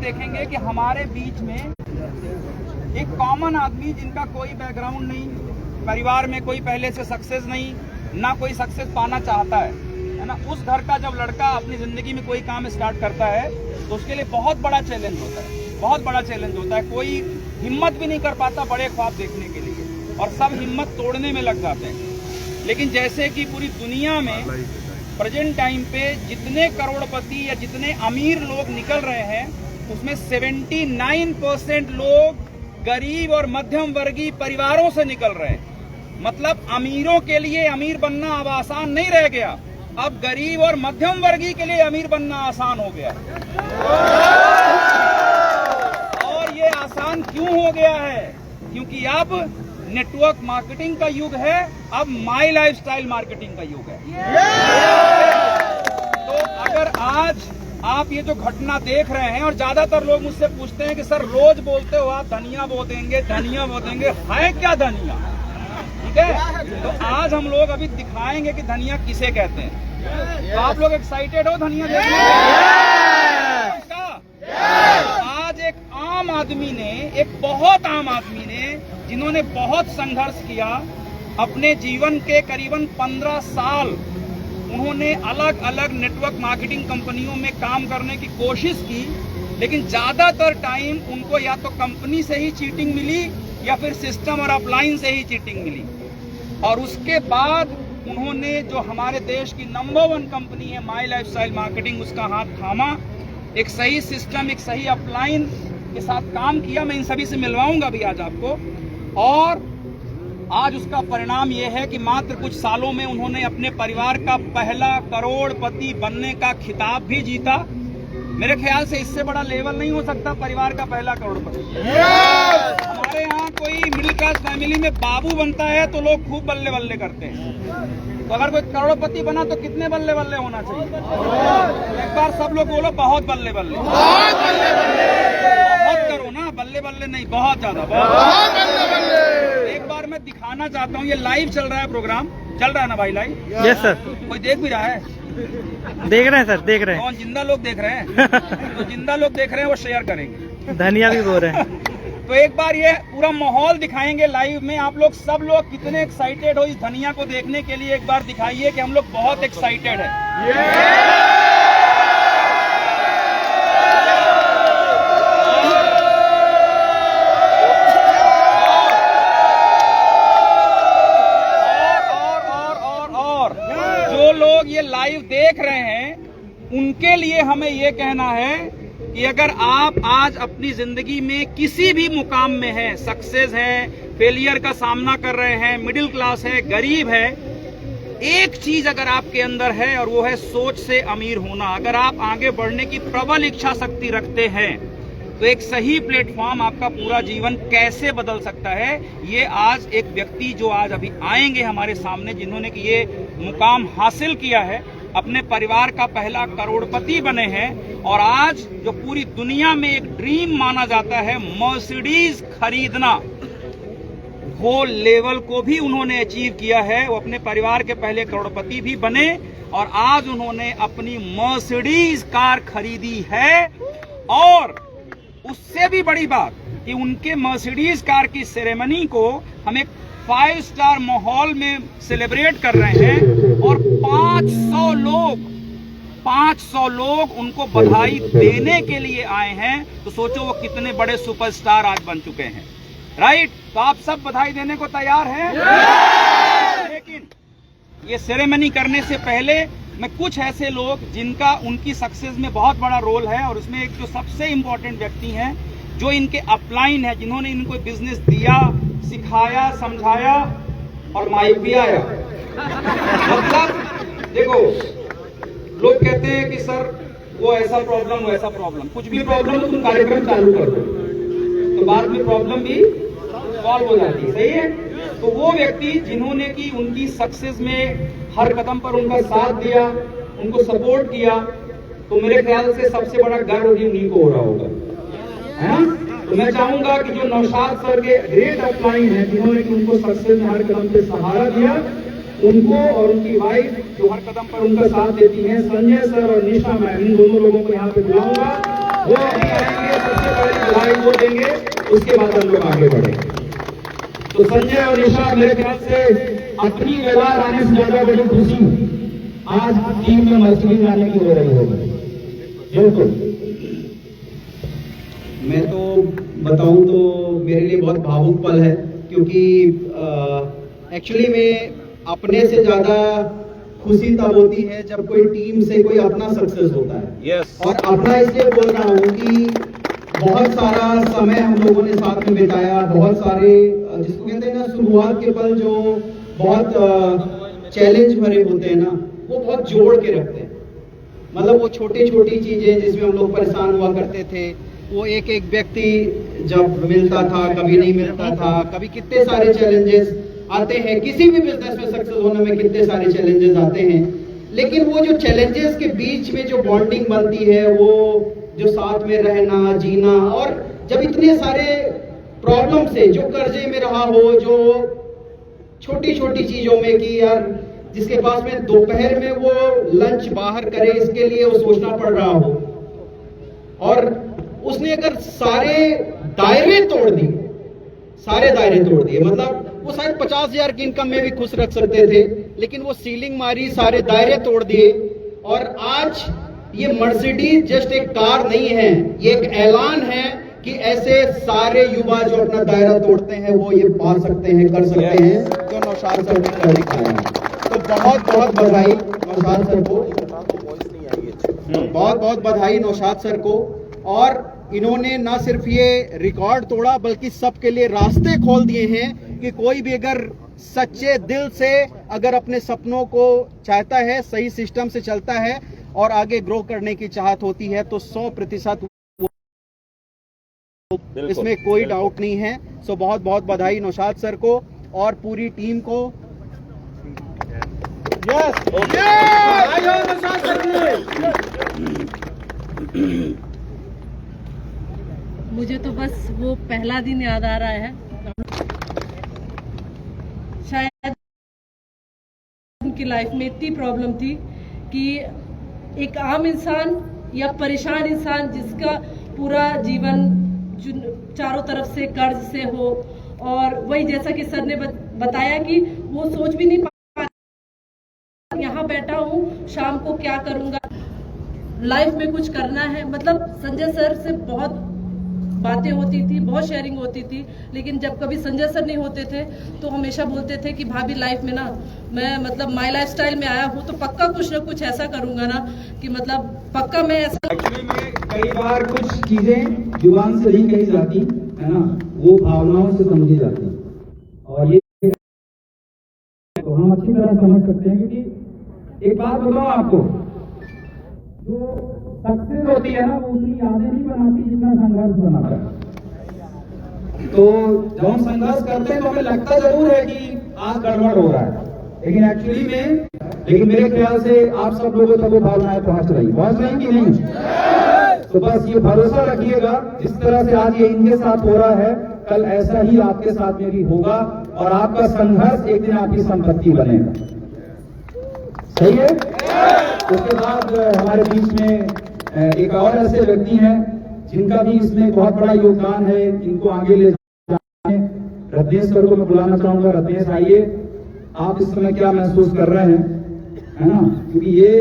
देखेंगे कि हमारे बीच में एक कॉमन आदमी जिनका कोई बैकग्राउंड नहीं, परिवार में कोई पहले से सक्सेस नहीं, ना कोई सक्सेस पाना चाहता है ना, उस घर का जब लड़का अपनी जिंदगी में कोई काम स्टार्ट करता है तो उसके लिए बहुत बड़ा चैलेंज होता है, बहुत बड़ा चैलेंज होता है। कोई हिम्मत भी नहीं कर पाता बड़े ख्वाब देखने के लिए और सब हिम्मत तोड़ने में लग जाते हैं। लेकिन जैसे कि पूरी दुनिया में प्रेजेंट टाइम पे जितने करोड़पति या जितने अमीर लोग निकल रहे हैं उसमें 79% लोग गरीब और मध्यम वर्गीय परिवारों से निकल रहे हैं। मतलब अमीरों के लिए अमीर बनना अब आसान नहीं रह गया, अब गरीब और मध्यम वर्गीय के लिए अमीर बनना आसान हो गया। और ये आसान क्यों हो गया है? क्योंकि अब नेटवर्क मार्केटिंग का युग है, अब माई लाइफस्टाइल मार्केटिंग का युग है। तो अगर आज आप ये जो घटना देख रहे हैं, और ज्यादातर लोग मुझसे पूछते हैं कि सर रोज बोलते हो आप धनिया बो देंगे, धनिया बो देंगे, है क्या धनिया? ठीक है, तो आज हम लोग अभी दिखाएंगे कि धनिया किसे कहते हैं। तो आप लोग एक्साइटेड हो धनिया देखने का? आज एक आम आदमी ने, एक बहुत आम आदमी ने, जिन्होंने बहुत संघर्ष किया, अपने जीवन के करीबन 15 साल उन्होंने अलग अलग नेटवर्क मार्केटिंग कंपनियों में काम करने की कोशिश की, लेकिन ज्यादातर टाइम उनको या तो कंपनी से ही चीटिंग मिली या फिर सिस्टम और अपलाइन से ही चीटिंग मिली। और उसके बाद उन्होंने जो हमारे देश की नंबर 1 कंपनी है माई लाइफस्टाइल मार्केटिंग, उसका हाथ थामा, एक सही सिस्टम, एक सही अपलाइन के साथ काम किया। मैं इन सभी से मिलवाऊंगा भी आज आपको। और आज उसका परिणाम यह है कि मात्र कुछ सालों में उन्होंने अपने परिवार का पहला करोड़पति बनने का खिताब भी जीता। मेरे ख्याल से इससे बड़ा लेवल नहीं हो सकता परिवार का पहला करोड़पति। हमारे यहाँ कोई मिडिल क्लास फैमिली में बाबू बनता है तो लोग खूब बल्ले बल्ले करते हैं, तो अगर कोई करोड़पति बना तो कितने बल्ले बल्ले होना चाहिए? एक बार सब लोग बोलो बहुत बल्ले बल्ले। बहुत करो ना, बल्ले बल्ले नहीं, बहुत ज्यादा, बहुत बल्ले बल्ले। एक बार मैं दिखाना चाहता हूँ, ये लाइव चल रहा है, प्रोग्राम चल रहा है ना भाई? लाइव? Yes sir. कोई देख भी रहा है? देख रहे हैं सर, देख रहे हैं। कौन? जिंदा लोग देख रहे हैं? तो जिंदा लोग देख रहे हैं वो शेयर करेंगे, धनिया भी बोल रहे हैं। तो एक बार ये पूरा माहौल दिखाएंगे लाइव में। आप लोग सब लोग कितने एक्साइटेड हो इस धनिया को देखने के लिए, एक बार दिखाइए कि हम लोग बहुत एक्साइटेड है। जो लोग ये लाइव देख रहे हैं उनके लिए हमें ये कहना है कि अगर आप आज अपनी जिंदगी में किसी भी मुकाम में हैं, सक्सेस है, फेलियर का सामना कर रहे हैं, मिडिल क्लास है, गरीब है, एक चीज अगर आपके अंदर है और वो है सोच से अमीर होना। अगर आप आगे बढ़ने की प्रबल इच्छा शक्ति रखते हैं तो एक सही प्लेटफॉर्म आपका पूरा जीवन कैसे बदल सकता है, ये आज एक व्यक्ति जो आज अभी आएंगे हमारे सामने, जिन्होंने कि ये मुकाम हासिल किया है, अपने परिवार का पहला करोड़पति बने हैं, और आज जो पूरी दुनिया में एक ड्रीम माना जाता है मर्सिडीज खरीदना, वो लेवल को भी उन्होंने अचीव किया है। वो अपने परिवार के पहले करोड़पति भी बने और आज उन्होंने अपनी मर्सिडीज कार खरीदी है। और उससे भी बड़ी बात कि उनके मर्सिडीज कार की सेरेमनी को हम एक 5 स्टार माहौल में सेलिब्रेट कर रहे हैं और 500 लोग उनको बधाई देने के लिए आए हैं। तो सोचो वो कितने बड़े सुपरस्टार आज बन चुके हैं, राइट? तो आप सब बधाई देने को तैयार हैं? लेकिन ये सेरेमनी करने से पहले मैं कुछ ऐसे लोग जिनका उनकी सक्सेस में बहुत बड़ा रोल है, और उसमें एक जो सबसे इम्पोर्टेंट व्यक्ति हैं जो इनके अपलाइन है, जिन्होंने इनको बिजनेस दिया, सिखाया, समझाया और माइक भी आया। मतलब देखो, लोग कहते हैं कि सर वो ऐसा प्रॉब्लम, वो ऐसा प्रॉब्लम, कुछ भी प्रॉब्लम तुम कार्यक्रम चालू कर दो तो बाद में प्रॉब्लम भी सॉल्व हो जाती है, सही है? तो वो व्यक्ति जिन्होंने की उनकी सक्सेस में हर कदम पर उनका साथ दिया, उनको सपोर्ट किया, तो मेरे ख्याल से सबसे बड़ा गर्व भी उन्हीं को हो रहा होगा, है ना? तो मैं चाहूंगा कि जो नौशाद सर के ग्रेट अपलाइन है, जिन्होंने कि उनको सक्सेस में हर कदम पे सहारा दिया, उनको और उनकी वाइफ जो हर कदम पर उनका साथ देती हैं, संजय सर और निशा मैम, इन दोनों लोगों को यहाँ पे बुलाऊंगा। वो अभी आएंगे। वाली बधाई वो देंगे, उसके बाद हम लोग आगे बढ़ेंगे। तो संजय और निशा, मेरे ख्याल से अपनी व्यवहार आने से ज्यादा बड़ी खुशी आज टीम में मर्सिडीज आने की हो रही होगी। बिल्कुल, मैं तो बताऊं तो मेरे लिए बहुत भावुक पल है, क्योंकि एक्चुअली में अपने से ज्यादा खुशी तब होती है जब कोई टीम से कोई अपना सक्सेस होता है। और अपना इसलिए बोल रहा हूँ कि बहुत सारा समय हम लोगों ने साथ में बिताया, बहुत सारे जिसको कहते हैं ना शुरुआत के पल जो बहुत चैलेंज भरे होते हैं ना, वो बहुत जोड़ के रखते हैं। मतलब वो छोटी छोटी चीजें जिसमें हम लोग परेशान हुआ करते थे, वो एक एक व्यक्ति जब मिलता था, कभी नहीं मिलता था, कभी कितने सारे चैलेंजेस आते हैं। किसी भी बिजनेस में सक्सेस होने में कितने सारे चैलेंजेस आते हैं, लेकिन वो जो चैलेंजेस के बीच में जो बॉन्डिंग बनती है, वो जो साथ में रहना, जीना, और जब इतने सारे प्रॉब्लम से, जो कर्जे में रहा हो, जो छोटी छोटी चीजों में कि यार जिसके पास में दोपहर में वो लंच बाहर करे, इसके लिए वो सोचना पड़ रहा हो, और उसने अगर सारे दायरे तोड़ दिए, सारे दायरे तोड़ दिए, मतलब वो शायद 50,000 की इनकम में भी खुश रख सकते थे, लेकिन वो सीलिंग मारी, सारे दायरे तोड़ दिए। और आज ये मर्सिडीज जस्ट एक कार नहीं है, ये एक ऐलान है कि ऐसे सारे युवा जो अपना दायरा तोड़ते हैं वो ये पा सकते हैं, कर सकते हैं, जो नौशाद सर ने कर दिखाया है। तो बहुत बहुत बधाई नौशाद सर को, बहुत बहुत बधाई नौशाद सर को। और इन्होंने ना सिर्फ ये रिकॉर्ड तोड़ा, बल्कि सबके लिए रास्ते खोल दिए हैं कि कोई भी अगर सच्चे दिल से अगर अपने सपनों को चाहता है, सही सिस्टम से चलता है और आगे ग्रो करने की चाहत होती है, तो 100% इसमें कोई डाउट नहीं है। सो बहुत बहुत बधाई नौशाद सर को और पूरी टीम को। मुझे तो बस वो पहला दिन याद आ रहा है, शायद उनकी लाइफ में इतनी प्रॉब्लम थी कि एक आम इंसान या परेशान इंसान जिसका पूरा जीवन चारों तरफ से कर्ज से हो, और वही जैसा कि सर ने बताया कि वो सोच भी नहीं पा, यहाँ बैठा हूँ शाम को क्या करूँगा, लाइफ में कुछ करना है। मतलब संजय सर से बहुत बातें होती थी, बहुत शेयरिंग होती थी, लेकिन जब कभी संजय सर नहीं होते थे तो हमेशा बोलते थे कि भाभी लाइफ में ना मैं मतलब माय लाइफस्टाइल में आया हूँ तो पक्का कुछ ना कुछ ऐसा करूँगा ना कि मतलब पक्का मैं ऐसा। एक्चुअली में कई बार कुछ चीजें जुबान से नहीं कही जाती है ना, वो भावनाओं से समझी जाती, और ये तो हम अच्छी तरह समझ सकते हैं। क्योंकि एक बात बताओ आपको, जो सक्सेस होती है ना, वो उतनी यादें नहीं बनाती जितना संघर्ष बनाता है। तो जब हम संघर्ष करते हैं तो हमें लगता जरूर है कि आज गड़बड़ हो रहा है, लेकिन मेरे ख्याल से आप सब लोगों तक वो भावनाएं पहुंच रही कि नहीं। तो बस ये भरोसा रखिएगा, जिस तरह से आज ये इनके साथ हो रहा है, कल ऐसा ही आपके साथ में भी होगा, और आपका संघर्ष एक दिन आपकी संपत्ति बनेगा। सही है। उसके बाद हमारे बीच में एक और ऐसे व्यक्ति हैं जिनका भी इसमें बहुत बड़ा योगदान है, इनको आगे ले जाने। रत्नेश सर को मैं बुलाना चाहूंगा। रत्नेश आइए, आप इस समय क्या महसूस कर रहे हैं, है ना, क्योंकि ये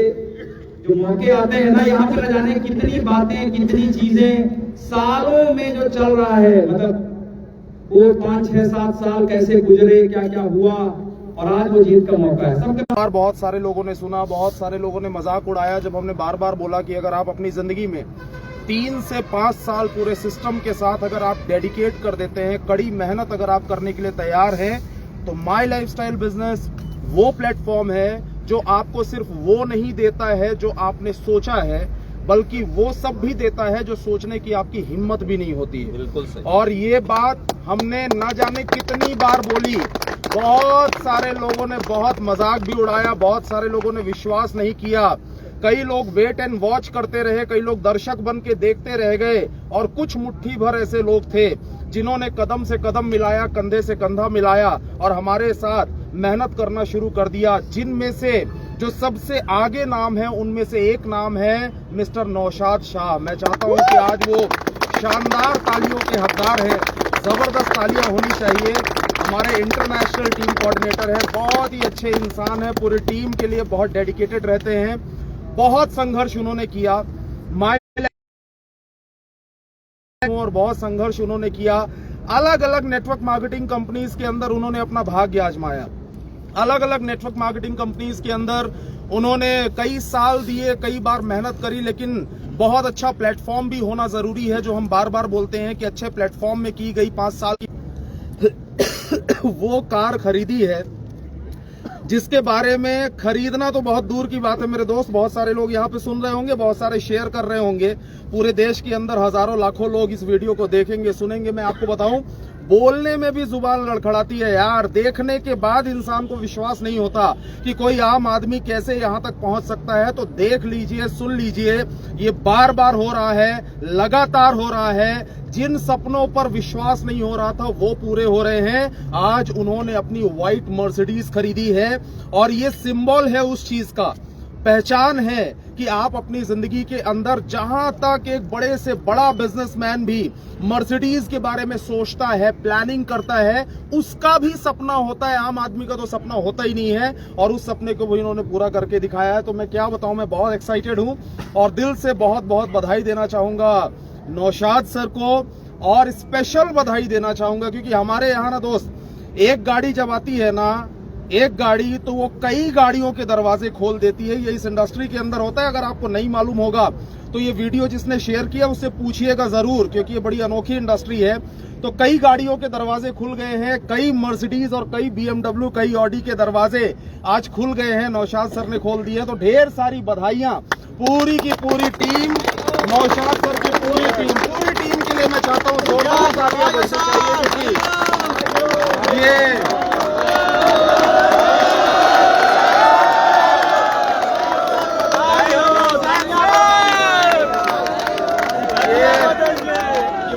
जो मौके आते हैं ना, यहाँ पर जाने कितनी बातें, कितनी चीजें सालों में जो चल रहा है, मतलब वो 5, 6, 7 साल कैसे गुजरे, क्या क्या हुआ, और आज वो जीत का मौका है सबके बार। बहुत सारे लोगों ने सुना, बहुत सारे लोगों ने मजाक उड़ाया जब हमने बार बार बोला कि अगर आप अपनी जिंदगी में 3 से 5 साल पूरे सिस्टम के साथ अगर आप डेडिकेट कर देते हैं, कड़ी मेहनत अगर आप करने के लिए तैयार हैं, तो माय लाइफस्टाइल बिजनेस वो प्लेटफॉर्म है जो आपको सिर्फ वो नहीं देता है जो आपने सोचा है, बल्कि वो सब भी देता है जो सोचने की आपकी हिम्मत भी नहीं होती है। बिल्कुल सही। और ये बात हमने न जाने कितनी बार बोली, बहुत सारे लोगों ने बहुत मजाक भी उड़ाया, बहुत सारे लोगों ने विश्वास नहीं किया, कई लोग वेट एंड वॉच करते रहे, कई लोग दर्शक बन के देखते रह गए, और कुछ मुट्ठी भर ऐसे लोग थे जिन्होंने कदम से कदम मिलाया, कंधे से कंधा मिलाया और हमारे साथ मेहनत करना शुरू कर दिया। जिनमें से जो सबसे आगे नाम है, उनमें से एक नाम है मिस्टर नौशाद शाह। मैं चाहता हूं कि आज वो शानदार तालियों के हकदार हैं। जबरदस्त तालियां होनी चाहिए। हमारे इंटरनेशनल टीम कोऑर्डिनेटर है, बहुत ही अच्छे इंसान है, पूरी टीम के लिए बहुत डेडिकेटेड रहते हैं। बहुत संघर्ष उन्होंने किया, और बहुत संघर्ष उन्होंने किया। अलग अलग नेटवर्क मार्केटिंग कंपनीज के अंदर उन्होंने अपना भाग्य आजमाया। अलग अलग नेटवर्क मार्केटिंग कंपनीज के अंदर उन्होंने कई साल दिए, कई बार मेहनत करी, लेकिन बहुत अच्छा प्लेटफॉर्म भी होना जरूरी है, जो हम बार बार बोलते हैं कि अच्छे प्लेटफॉर्म में की गई 5 साल की वो कार खरीदी है, जिसके बारे में खरीदना तो बहुत दूर की बात है मेरे दोस्त। बहुत सारे लोग यहाँ पे सुन रहे होंगे, बहुत सारे शेयर कर रहे होंगे। पूरे देश के अंदर हजारों लाखों लोग इस वीडियो को देखेंगे, सुनेंगे। मैं आपको बताऊं, बोलने में भी जुबान लड़खड़ाती है यार। देखने के बाद इंसान को विश्वास नहीं होता कि कोई आम आदमी कैसे यहाँ तक पहुंच सकता है। तो देख लीजिए, सुन लीजिए, ये बार बार हो रहा है, लगातार हो रहा है। जिन सपनों पर विश्वास नहीं हो रहा था वो पूरे हो रहे हैं। आज उन्होंने अपनी व्हाइट मर्सिडीज खरीदी है, और ये सिंबल है उस चीज का, पहचान है कि आप अपनी जिंदगी के अंदर, जहां तक एक बड़े से बड़ा बिजनेसमैन भी मर्सिडीज के बारे में सोचता है, प्लानिंग करता है, उसका भी सपना होता है। आम आदमी का तो सपना होता ही नहीं है, और उस सपने को भी इन्होंने पूरा करके दिखाया है। तो मैं क्या बताऊं, मैं बहुत एक्साइटेड हूं, और दिल से बहुत बहुत बधाई देना चाहूंगा नौशाद सर को, और स्पेशल बधाई देना चाहूंगा क्योंकि हमारे यहाँ ना दोस्त, एक गाड़ी जब आती है ना, एक गाड़ी, तो वो कई गाड़ियों के दरवाजे खोल देती है। ये इस इंडस्ट्री के अंदर होता है। अगर आपको नहीं मालूम होगा तो ये वीडियो जिसने शेयर किया उससे पूछिएगा जरूर, क्योंकि ये बड़ी अनोखी इंडस्ट्री है। तो कई गाड़ियों के दरवाजे खुल गए हैं, कई मर्सिडीज और कई BMW, कई ऑडी के दरवाजे आज खुल गए हैं, नौशाद सर ने खोल दिए। तो ढेर सारी बधाइयां पूरी की पूरी टीम, नौशाद सर की पूरी टीम के लिए मैं चाहता हूँ जोरदार तालियां बजनी चाहिए, क्योंकि ये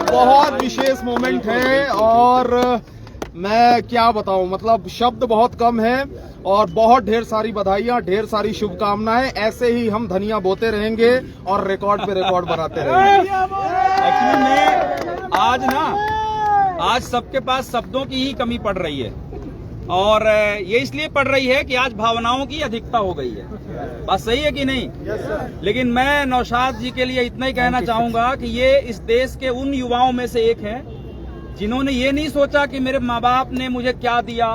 बहुत विशेष मोमेंट है। और मैं क्या बताऊं, मतलब शब्द बहुत कम है, और बहुत ढेर सारी बधाइयां, ढेर सारी शुभकामनाएं। ऐसे ही हम धनिया बोते रहेंगे और रिकॉर्ड पे रिकॉर्ड बनाते रहेंगे। एक्चुअली में आज सबके पास शब्दों की ही कमी पड़ रही है, और ये इसलिए पड़ रही है कि आज भावनाओं की अधिकता हो गई है। बात सही है कि नहीं? लेकिन मैं नौशाद जी के लिए इतना ही कहना चाहूंगा कि ये इस देश के उन युवाओं में से एक हैं जिन्होंने ये नहीं सोचा कि मेरे माँ बाप ने मुझे क्या दिया,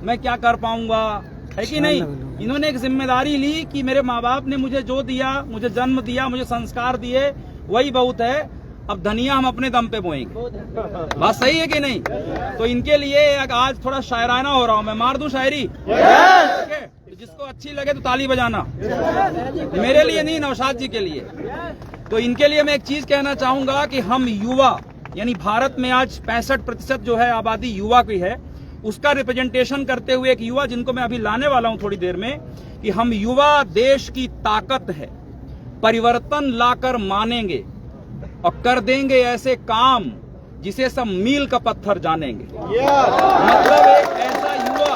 मैं क्या कर पाऊंगा, है कि नहीं। इन्होंने एक जिम्मेदारी ली कि मेरे माँ बाप ने मुझे जो दिया, मुझे जन्म दिया, मुझे संस्कार दिए, वही बहुत है। अब धनिया हम अपने दम पे बोएंगे। बात सही है कि नहीं? तो इनके लिए आज थोड़ा शायराना हो रहा हूं मैं। मार दूं शायरी? तो जिसको अच्छी लगे तो ताली बजाना। मेरे लिए नहीं, नौशाद जी के लिए। तो इनके लिए मैं एक चीज कहना चाहूंगा कि हम युवा, यानी भारत में आज 65% जो है आबादी युवा की है, उसका रिप्रेजेंटेशन करते हुए एक युवा जिनको मैं अभी लाने वाला हूं थोड़ी देर में, कि हम युवा देश की ताकत है, परिवर्तन लाकर मानेंगे और कर देंगे ऐसे काम जिसे सब मील का पत्थर जानेंगे। मतलब एक ऐसा युवा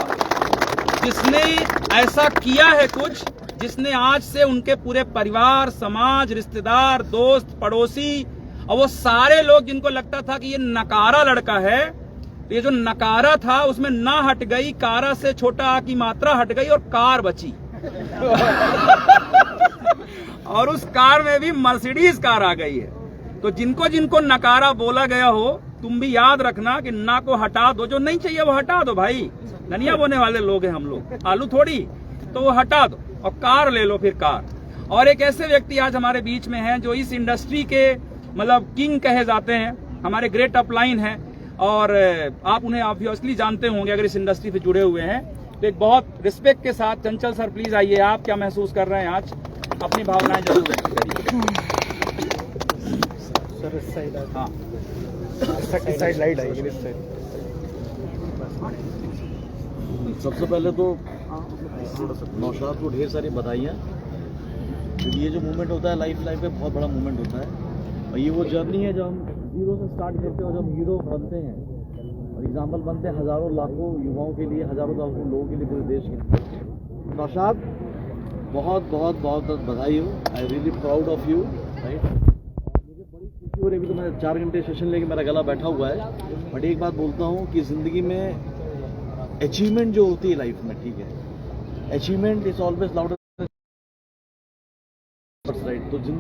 जिसने ऐसा किया है कुछ, जिसने आज से उनके पूरे परिवार, समाज, रिश्तेदार, दोस्त, पड़ोसी और वो सारे लोग जिनको लगता था कि ये नकारा लड़का है, तो ये जो नकारा था उसमें ना हट गई, कारा से छोटा आ की मात्रा हट गई और कार बची। और उस कार में भी मर्सिडीज कार आ गई है। तो जिनको जिनको नकारा बोला गया हो, तुम भी याद रखना कि ना को हटा दो, जो नहीं चाहिए वो हटा दो भाई। धनिया बोने वाले लोग हैं हम लोग, आलू थोड़ी, तो वो हटा दो और कार ले लो फिर कार। और एक ऐसे व्यक्ति आज हमारे बीच में हैं जो इस इंडस्ट्री के मतलब किंग कहे जाते हैं, हमारे ग्रेट अपलाइन हैं, और आप उन्हें ऑब्वियसली जानते होंगे अगर इस इंडस्ट्री से जुड़े हुए हैं। तो एक बहुत रिस्पेक्ट के साथ चंचल सर प्लीज आइए, आप क्या महसूस कर रहे हैं आज, अपनी भावनाएं जरूर व्यक्त करिए। हाँ साइड लाइट आएगी। सबसे पहले तो नौशाद को ढेर सारी बधाइयाँ, क्योंकि ये जो मूवमेंट होता है लाइफ में बहुत बड़ा मूवमेंट होता है, और ये वो जर्नी है जो हम जीरो से स्टार्ट करते हैं और जब हीरो बनते हैं और एग्जाम्पल बनते हैं हज़ारों लाखों युवाओं के लिए, हज़ारों लाखों लोगों के लिए, पूरे देश के। नौशाद बहुत बहुत बहुत बधाई हो, I really proud of you, right. मुझे बड़ी खुशी और अभी तो मैं 4 घंटे सेशन लेके मेरा गला बैठा हुआ है, बट एक बात बोलता हूँ कि ज़िंदगी में अचीवमेंट जो होती है लाइफ में, ठीक है, achievement is always louder right, तो